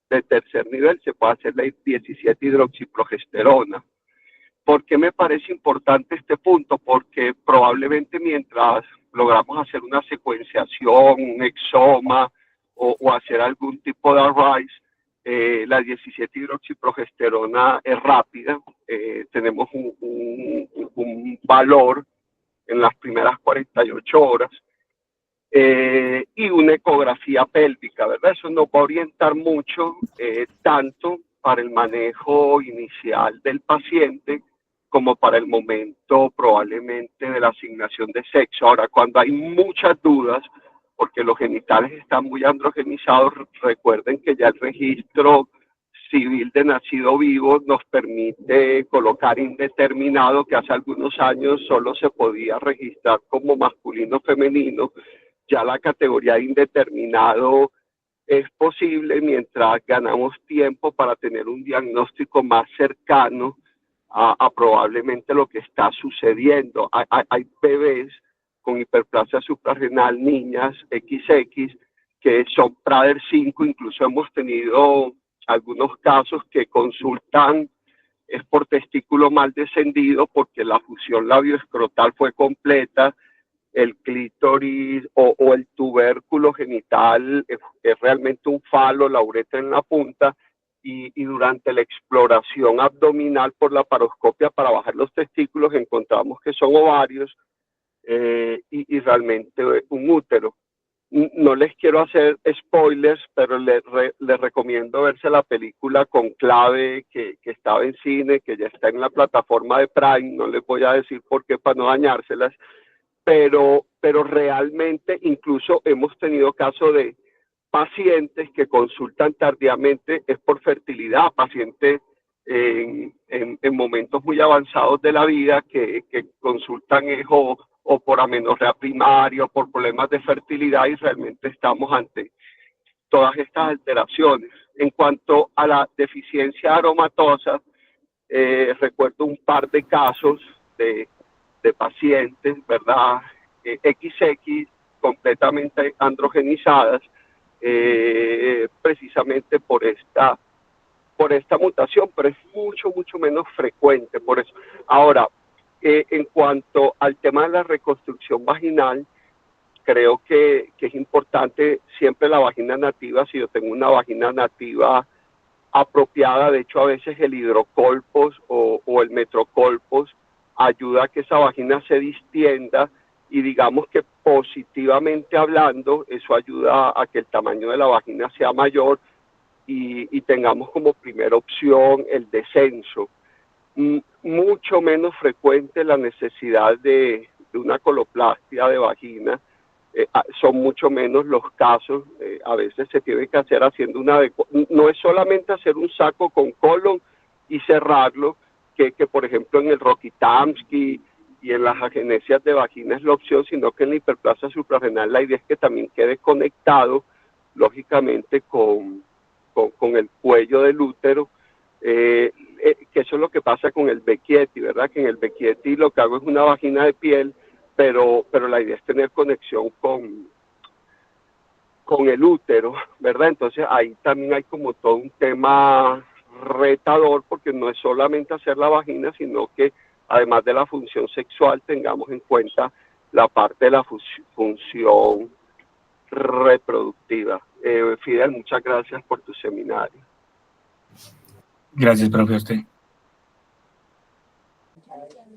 C: de tercer nivel se puede hacer la 17-hidroxiprogesterona. ¿Por qué me parece importante este punto? Porque probablemente mientras logramos hacer una secuenciación, un exoma o hacer algún tipo de ARISE, la 17-hidroxiprogesterona es rápida. Tenemos un valor en las primeras 48 horas. Y una ecografía pélvica, ¿verdad? Eso nos va a orientar mucho, tanto para el manejo inicial del paciente como para el momento probablemente de la asignación de sexo. Ahora, cuando hay muchas dudas, porque los genitales están muy androgenizados, recuerden que ya el registro civil de nacido vivo nos permite colocar indeterminado, que hace algunos años solo se podía registrar como masculino o femenino. Ya la categoría de indeterminado es posible mientras ganamos tiempo para tener un diagnóstico más cercano a probablemente lo que está sucediendo. Hay bebés con hiperplasia suprarrenal, niñas XX, que son Prader 5, incluso hemos tenido algunos casos que consultan es por testículo mal descendido porque la fusión labioescrotal fue completa, el clítoris o el tubérculo genital es realmente un falo, la uretra en la punta, y durante la exploración abdominal por la paroscopia para bajar los testículos encontramos que son ovarios y realmente un útero. No les quiero hacer spoilers, pero les recomiendo verse la película Conclave, que estaba en cine, que ya está en la plataforma de Prime. No les voy a decir por qué para no dañárselas, pero realmente incluso hemos tenido casos de pacientes que consultan tardíamente, es por fertilidad, pacientes en momentos muy avanzados de la vida que consultan o por amenorrea primaria o por problemas de fertilidad, y realmente estamos ante todas estas alteraciones. En cuanto a la deficiencia aromatosa, recuerdo un par de casos de pacientes, ¿verdad? XX, completamente androgenizadas, precisamente por esta mutación, pero es mucho menos frecuente por eso. Ahora, en cuanto al tema de la reconstrucción vaginal, creo que es importante siempre la vagina nativa. Si yo tengo una vagina nativa apropiada, de hecho a veces el hidrocolpos o el metrocolpos ayuda a que esa vagina se distienda, y digamos que positivamente hablando, eso ayuda a que el tamaño de la vagina sea mayor y tengamos como primera opción el descenso. Mucho menos frecuente la necesidad de una coloplastia de vagina. Son mucho menos los casos. A veces se tiene que hacer haciendo no es solamente hacer un saco con colon y cerrarlo, que por ejemplo en el Rokitansky y en las agenesias de vagina es la opción, sino que en la hiperplasia suprarrenal la idea es que también quede conectado, lógicamente, con el cuello del útero, que eso es lo que pasa con el Becchietti, ¿verdad? Que en el Becchietti lo que hago es una vagina de piel, pero la idea es tener conexión con el útero, ¿verdad? Entonces ahí también hay como todo un tema retador, porque no es solamente hacer la vagina, sino que además de la función sexual tengamos en cuenta la parte de la función reproductiva. Fidel, muchas gracias por tu seminario.
A: Gracias, profe, a usted.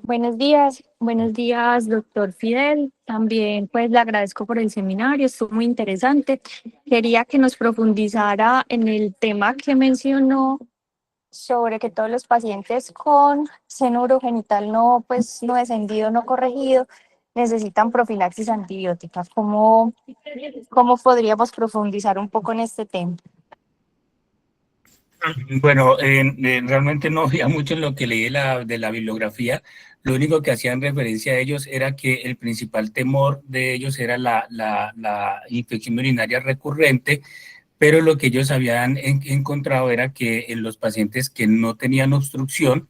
D: Buenos días, doctor Fidel. También pues le agradezco por el seminario, estuvo muy interesante. Quería que nos profundizara en el tema que mencionó sobre que todos los pacientes con seno urogenital no descendido, no corregido, necesitan profilaxis antibiótica. ¿Cómo podríamos profundizar un poco en este tema?
A: Bueno, realmente no había mucho en lo que leí de la bibliografía. Lo único que hacían referencia a ellos era que el principal temor de ellos era la infección urinaria recurrente, pero lo que ellos habían encontrado era que en los pacientes que no tenían obstrucción,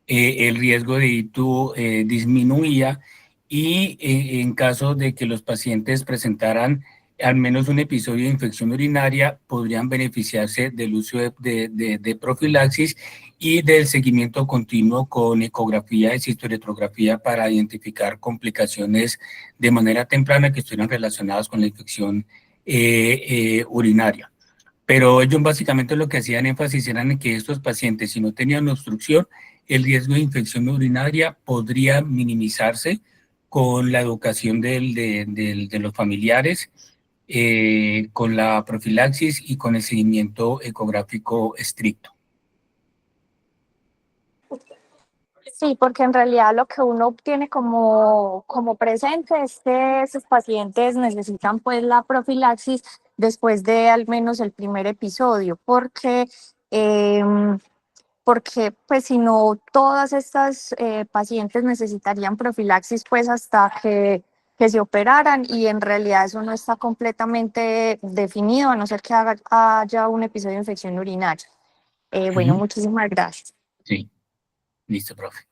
A: el riesgo de ITU disminuía, y en caso de que los pacientes presentaran al menos un episodio de infección urinaria, podrían beneficiarse del uso de profilaxis y del seguimiento continuo con ecografía y cistoretrografía para identificar complicaciones de manera temprana que estuvieran relacionadas con la infección urinaria. Pero ellos básicamente lo que hacían énfasis eran en que estos pacientes, si no tenían obstrucción, el riesgo de infección urinaria podría minimizarse con la educación de los familiares, con la profilaxis y con el seguimiento ecográfico estricto.
D: Sí, porque en realidad lo que uno obtiene como presente es que esos pacientes necesitan pues la profilaxis después de al menos el primer episodio, porque pues si no, todas estas pacientes necesitarían profilaxis pues hasta que se operaran, y en realidad eso no está completamente definido, a no ser que haya un episodio de infección urinaria. Bueno, muchísimas gracias.
A: Sí, listo, profe.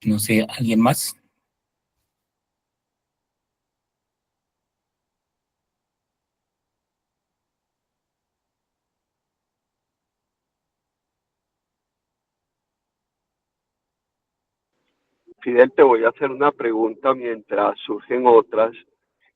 A: No sé, ¿alguien más?
C: Fidel, te voy a hacer una pregunta mientras surgen otras.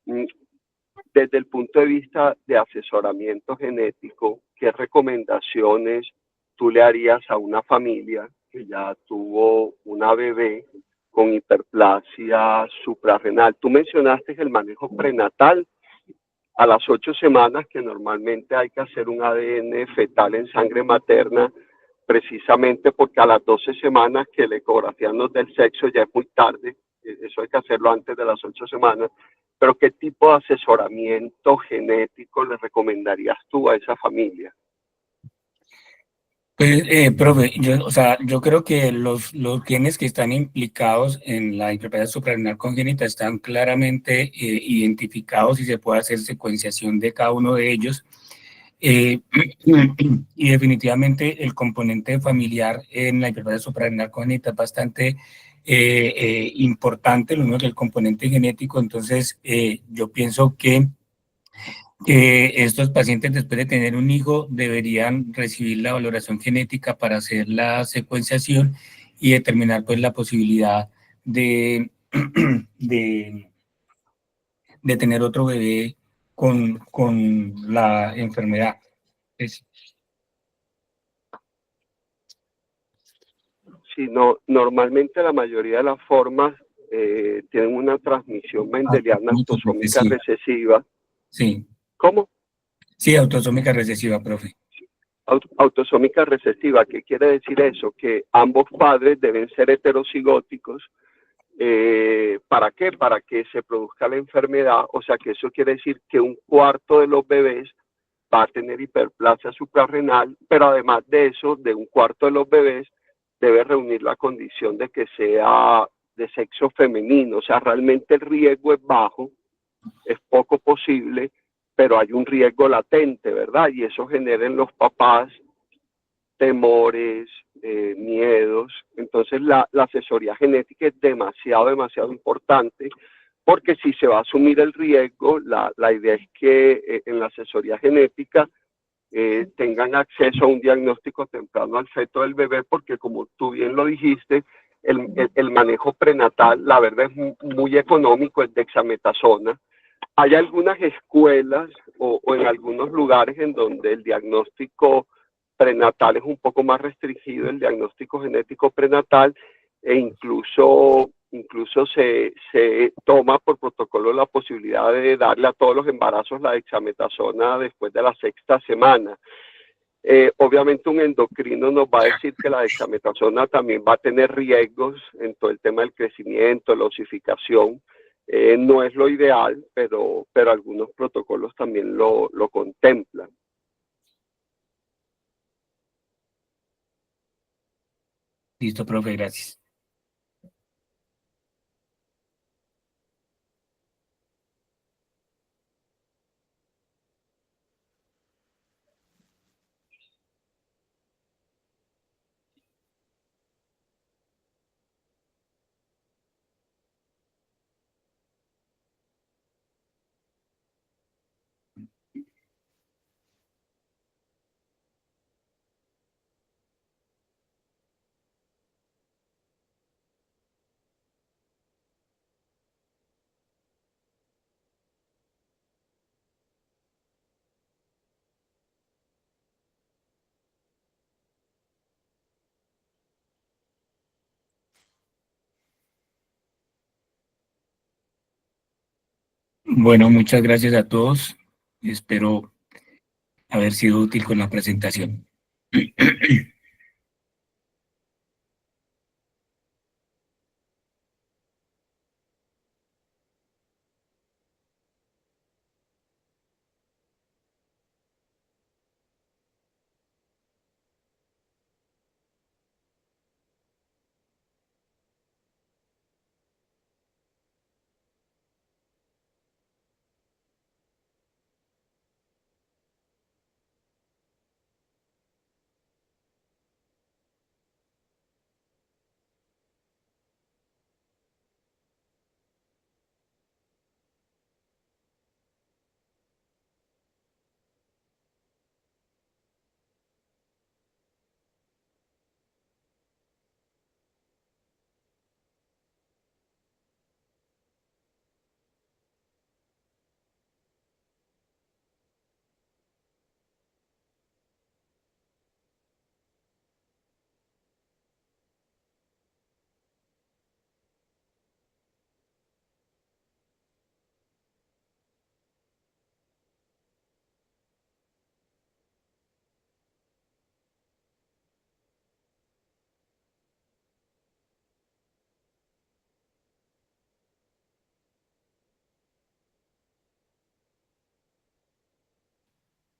C: Desde el punto de vista de asesoramiento genético, ¿qué recomendaciones tú le harías a una familia que ya tuvo una bebé con hiperplasia suprarrenal? Tú mencionaste el manejo prenatal a las 8 semanas, que normalmente hay que hacer un ADN fetal en sangre materna, precisamente porque a las 12 semanas que la ecografía nos dé el sexo ya es muy tarde. Eso hay que hacerlo antes de las 8 semanas. Pero ¿qué tipo de asesoramiento genético le recomendarías tú a esa familia?
A: Pues, profe, yo creo que los genes que están implicados en la hiperplasia suprarrenal congénita están claramente identificados y se puede hacer secuenciación de cada uno de ellos. Eh, y definitivamente el componente familiar en la hiperplasia suprarrenal congénita es bastante importante, lo mismo que el componente genético. Entonces, yo pienso que estos pacientes, después de tener un hijo, deberían recibir la valoración genética para hacer la secuenciación y determinar pues la posibilidad de, de, de tener otro bebé con la enfermedad. Es-
C: Sí, no, normalmente la mayoría de las formas tienen una transmisión mendeliana
A: Autosómica
C: autosómica
A: recesiva.
C: recesiva.
A: Sí,
C: ¿Cómo?
A: sí, autosómica recesiva, profe.
C: Autosómica recesiva. ¿Qué quiere decir eso? Que ambos padres deben ser heterocigóticos. ¿Para qué? Para que se produzca la enfermedad. O sea que eso quiere decir que un cuarto de los bebés va a tener hiperplasia suprarrenal, pero además de eso, de un cuarto de los bebés debe reunir la condición de que sea de sexo femenino. O sea, realmente el riesgo es bajo, es poco posible, pero hay un riesgo latente, ¿verdad? Y eso genera en los papás temores, miedos. Entonces la asesoría genética es demasiado, demasiado importante, porque si se va a asumir el riesgo, la idea es que en la asesoría genética tengan acceso a un diagnóstico temprano al feto del bebé, porque como tú bien lo dijiste, el manejo prenatal, la verdad es muy económico, es dexametasona. Hay algunas escuelas o en algunos lugares en donde el diagnóstico prenatal es un poco más restringido, el diagnóstico genético prenatal, e incluso se toma por protocolo la posibilidad de darle a todos los embarazos la dexametasona después de la sexta semana. Obviamente un endocrino nos va a decir que la dexametasona también va a tener riesgos en todo el tema del crecimiento, la osificación. No es lo ideal, pero algunos protocolos también lo contemplan.
A: Listo, profe, gracias. Bueno, muchas gracias a todos. Espero haber sido útil con la presentación.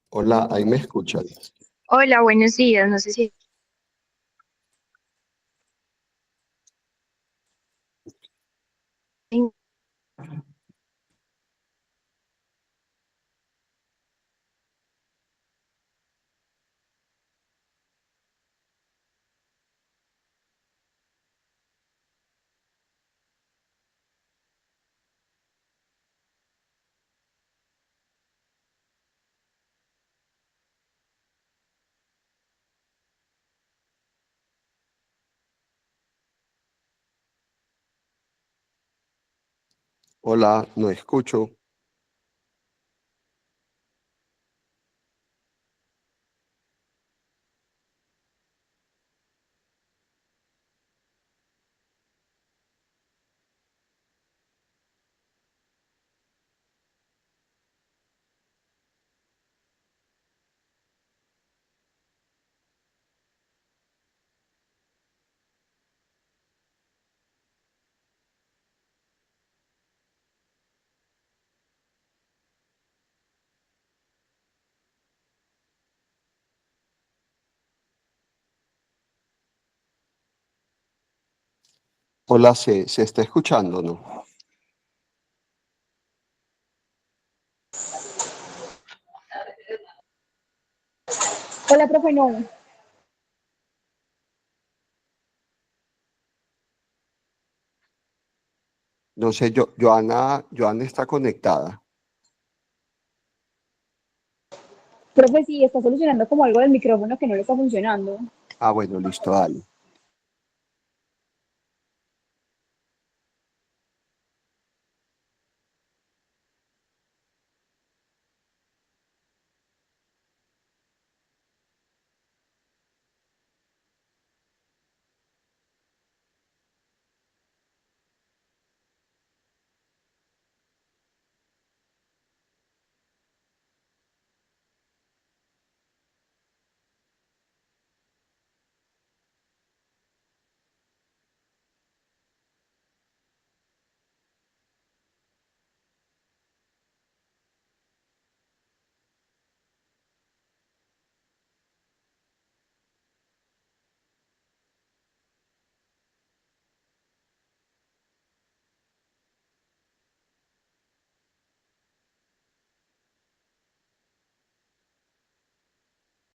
E: Hola, ahí me escuchan.
D: Hola, buenos días. No sé si
C: Hola, no escucho. Hola, ¿se está escuchando, no?
E: Hola, profe, no.
C: No sé, Joana está conectada.
E: Profe, sí, está solucionando como algo del micrófono que no le está funcionando.
C: Ah, bueno, listo, dale.